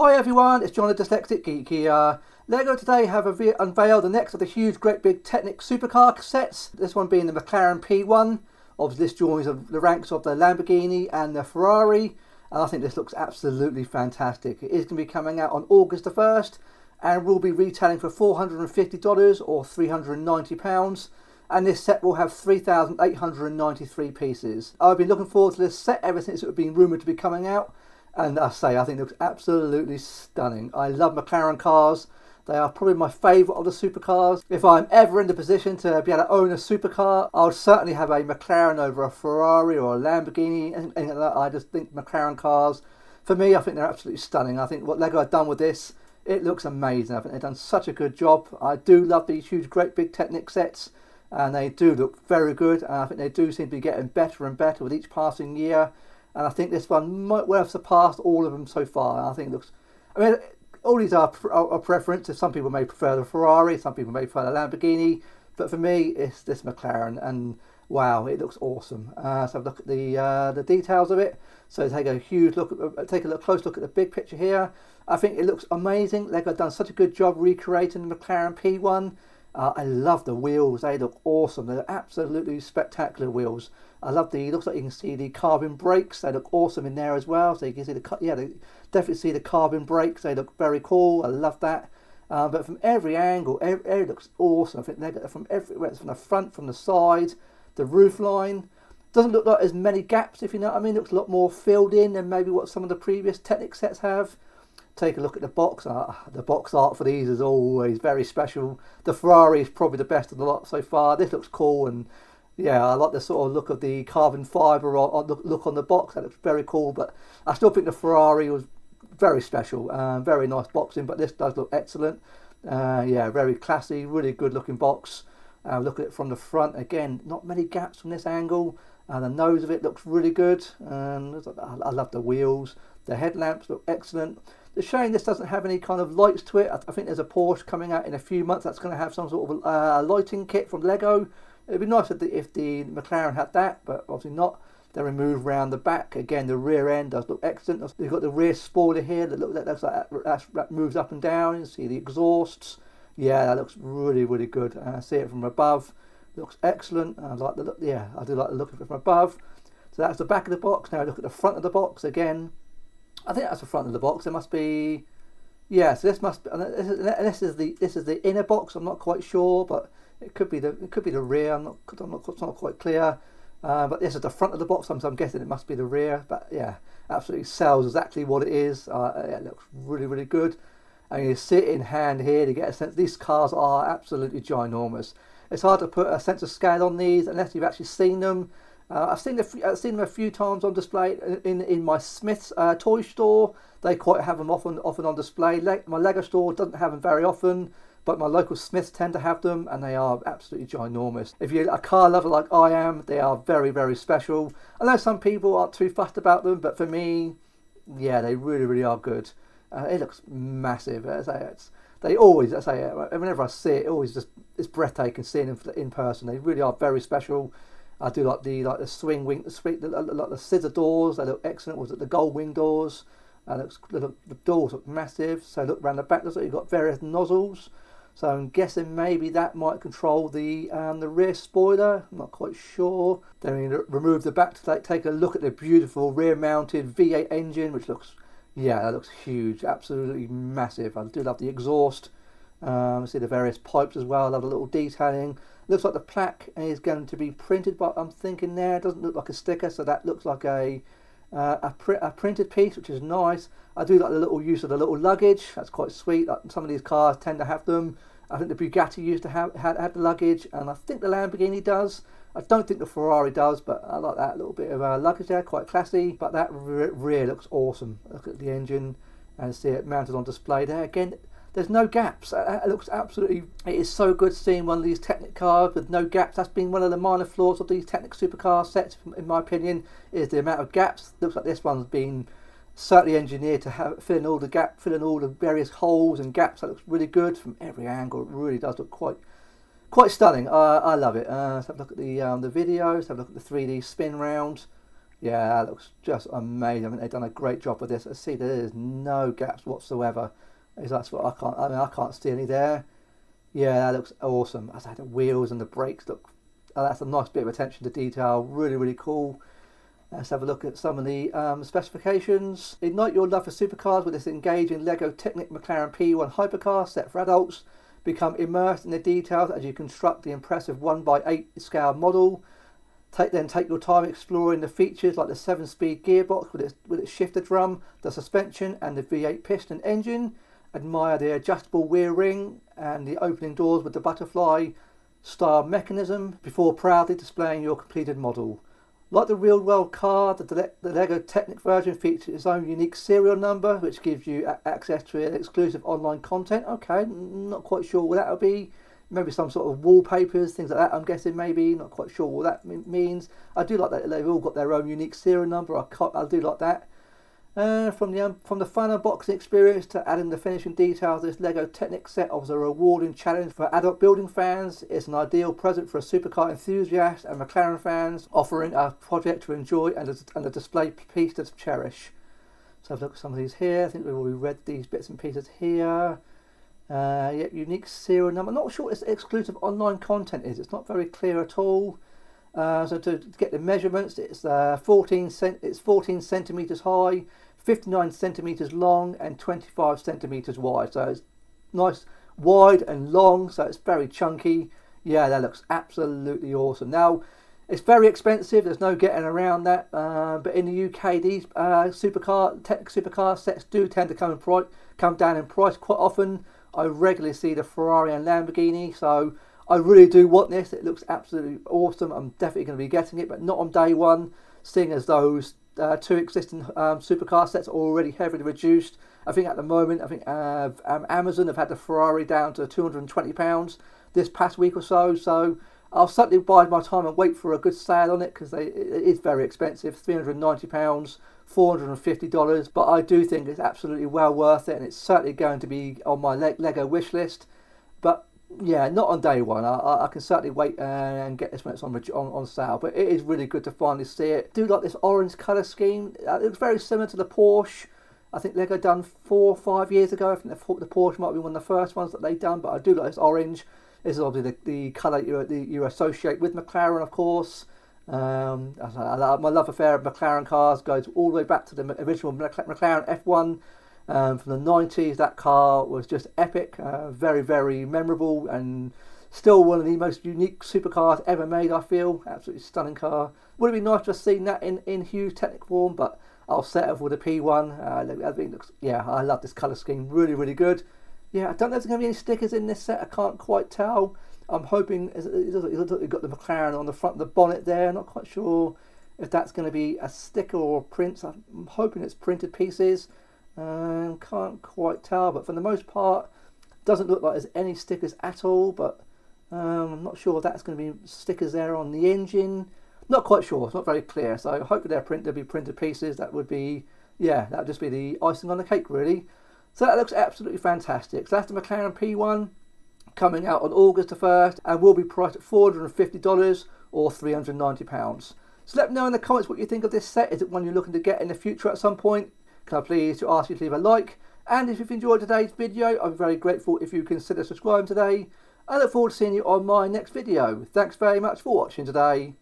Hi everyone, it's John the Dyslexic Geek here. Lego today have unveiled the next of the huge great big Technic supercar sets. This one being the McLaren P1. Obviously this joins the ranks of the Lamborghini and the Ferrari. And I think this looks absolutely fantastic. It is going to be coming out on August the 1st and will be retailing for $450 or £390. And this set will have 3,893 pieces. I've been looking forward to this set ever since it had been rumoured to be coming out. And I think it looks absolutely stunning. I love McLaren cars. They are probably my favourite of the supercars. If I'm ever in the position to be able to own a supercar, I would certainly have a McLaren over a Ferrari or a Lamborghini. Anything like that. I just think McLaren cars, for me, I think they're absolutely stunning. I think what Lego have done with this, it looks amazing. I think they've done such a good job. I do love these huge, great big Technic sets. And they do look very good. And I think they do seem to be getting better and better with each passing year. And I think this one might well have surpassed all of them so far. I think it looks, I mean, all these are preference. Some people may prefer the Ferrari, some people may prefer the Lamborghini, but for me, it's this McLaren, and wow, it looks awesome. So have a look at the details of it. So take a huge look, close look at the big picture here. I think it looks amazing. Lego have done such a good job recreating the McLaren P1. I love the wheels, they look awesome. They're absolutely spectacular wheels. I love looks like you can see the carbon brakes, they look awesome in there as well. So you can see they definitely see the carbon brakes, they look very cool. I love that. But from every angle, it looks awesome. I think they got from everywhere, from the front, from the side, the roof line. Doesn't look like there's many gaps, if you know what I mean. It looks a lot more filled in than maybe what some of the previous Technic sets have. Take a look at the box. The box art for these is always very special. The Ferrari is probably the best of the lot so far. This looks cool, and yeah, I like the sort of look of the carbon fibre or look on the box. That looks very cool, but I still think the Ferrari was very special. Very nice boxing, but this does look excellent. Yeah, very classy, really good looking box. Look at it from the front. Again, not many gaps from this angle. The nose of it looks really good. I love the wheels. The headlamps look excellent. The shame this doesn't have any kind of lights to it. I think there's a Porsche coming out in a few months that's going to have some sort of lighting kit from Lego. It'd be nice if the McLaren had that, but obviously not. They remove round the back. Again, the rear end does look excellent. You've got the rear spoiler here that looks like that moves up and down. You see the exhausts. Yeah, that looks really, really good. See it from above. Looks excellent. I like the look. Yeah, I do like the look of it from above. So that's the back of the box. Now look at the front of the box again. I think that's the front of the box. There must be, yeah. So this must be, and this is the inner box. I'm not quite sure, but it could be the rear. It's not quite clear. But this is the front of the box. So I'm guessing it must be the rear. But yeah, absolutely sells exactly what it is. It looks really, really good. And you see it in hand here to get a sense. These cars are absolutely ginormous. It's hard to put a sense of scale on these unless you've actually seen them. I've seen them a few times on display in my Smith's toy store. They quite have them often on display. My Lego store doesn't have them very often, but my local Smiths tend to have them, and they are absolutely ginormous. If you're a car lover like I am, they are very, very special. I know some people aren't too fussed about them, but for me, yeah, they really, really are good. It looks massive. Whenever I see it, it's breathtaking seeing them in person. They really are very special. I do like the swing wing, the scissor doors. They look excellent. Was it the gold wing doors? The doors look massive. So look around the back. Looks like you've got various nozzles. So I'm guessing maybe that might control the rear spoiler. I'm not quite sure. Then we remove the back to take a look at the beautiful rear-mounted V8 engine, which looks, yeah, that looks huge. Absolutely massive. I do love the exhaust. See the various pipes as well. I love the little detailing. Looks like the plaque is going to be printed, but I'm thinking there it doesn't look like a sticker, so that looks like a printed piece, which is nice. I do like the little use of the little luggage. That's quite sweet. Like some of these cars tend to have them. I think the Bugatti used to had the luggage, and I think the Lamborghini does. I don't think the Ferrari does, but I like that little bit of luggage there, quite classy. But that rear looks awesome. Look at the engine and see it mounted on display there. Again, there's no gaps. It looks absolutely, it is so good seeing one of these Technic cars with no gaps. That's been one of the minor flaws of these Technic supercar sets, in my opinion, is the amount of gaps. Looks like this one's been certainly engineered to fill in all the various holes and gaps. That looks really good from every angle. It really does look quite stunning. I love it. Let's have a look at the videos. Have a look at the 3D spin round. Yeah, that looks just amazing. I mean, they've done a great job with this. I see there is no gaps whatsoever. That's what I can't see any there. Yeah, that looks awesome. I say the wheels and the brakes look. That's a nice bit of attention to detail. Really, really cool. Let's have a look at some of the specifications. Ignite your love for supercars with this engaging Lego Technic McLaren P1 hypercar set for adults. Become immersed in the details as you construct the impressive 1x8 scale model. Take your time exploring the features like the 7-speed gearbox with its shifter drum, the suspension and the V8 piston engine. Admire the adjustable rear ring and the opening doors with the butterfly style mechanism before proudly displaying your completed model. Like the real world car, the Lego Technic version features its own unique serial number which gives you access to exclusive online content. Okay, not quite sure what that'll be. Maybe some sort of wallpapers, things like that, I'm guessing maybe. Not quite sure what that means. I do like that they've all got their own unique serial number. I do like that. From the fun unboxing experience to adding the finishing details, this Lego Technic set offers a rewarding challenge for adult building fans. It's an ideal present for a supercar enthusiast and McLaren fans, offering a project to enjoy and a display piece to cherish. So I've looked at some of these here. I think we've already read these bits and pieces here. Yeah, unique serial number. I'm not sure what this exclusive online content is. It's not very clear at all. So to get the measurements, it's 14 centimeters high, 59 centimeters long, and 25 centimeters wide. So it's nice, wide and long. So it's very chunky. Yeah, that looks absolutely awesome. Now, it's very expensive. There's no getting around that. But in the UK, these Technic supercar sets do tend to come down in price quite often. I regularly see the Ferrari and Lamborghini, so I really do want this. It looks absolutely awesome. I'm definitely going to be getting it, but not on day one, seeing as those two existing supercar sets are already heavily reduced. I think at the moment, Amazon have had the Ferrari down to £220 this past week or so, so I'll certainly bide my time and wait for a good sale on it because it is very expensive, £390. $450, but I do think it's absolutely well worth it, and it's certainly going to be on my Lego wish list. But yeah, not on day one. I can certainly wait and get this when it's on sale. But it is really good to finally see it. I do like this orange colour scheme. It looks very similar to the Porsche. I think Lego done 4 or 5 years ago. I think the Porsche might be one of the first ones that they've done. But I do like this orange. This is obviously the colour you associate with McLaren, of course. My love affair of McLaren cars goes all the way back to the original McLaren F1 from the 90s. That car was just epic, very, very memorable, and still one of the most unique supercars ever made, I feel. Absolutely stunning car. Would have been nice to have seen that in huge Technic form, but I'll settle with the P1. Yeah, I love this colour scheme. Really, really good. Yeah, I don't know if there's going to be any stickers in this set. I can't quite tell. I'm hoping you've got the McLaren on the front of the bonnet there. Not quite sure if that's going to be a sticker or a print. I'm hoping it's printed pieces. Can't quite tell, but for the most part, doesn't look like there's any stickers at all. But I'm not sure if that's going to be stickers there on the engine. Not quite sure. It's not very clear. So hopefully they'll be printed pieces. That would be, yeah, that would just be the icing on the cake, really. So that looks absolutely fantastic. So that's the McLaren P1. Coming out on August the 1st and will be priced at $450 or £390. So let me know in the comments what you think of this set. Is it one you're looking to get in the future at some point? Can I please ask you to leave a like? And if you've enjoyed today's video, I'd be very grateful if you consider subscribing today. I look forward to seeing you on my next video. Thanks very much for watching today.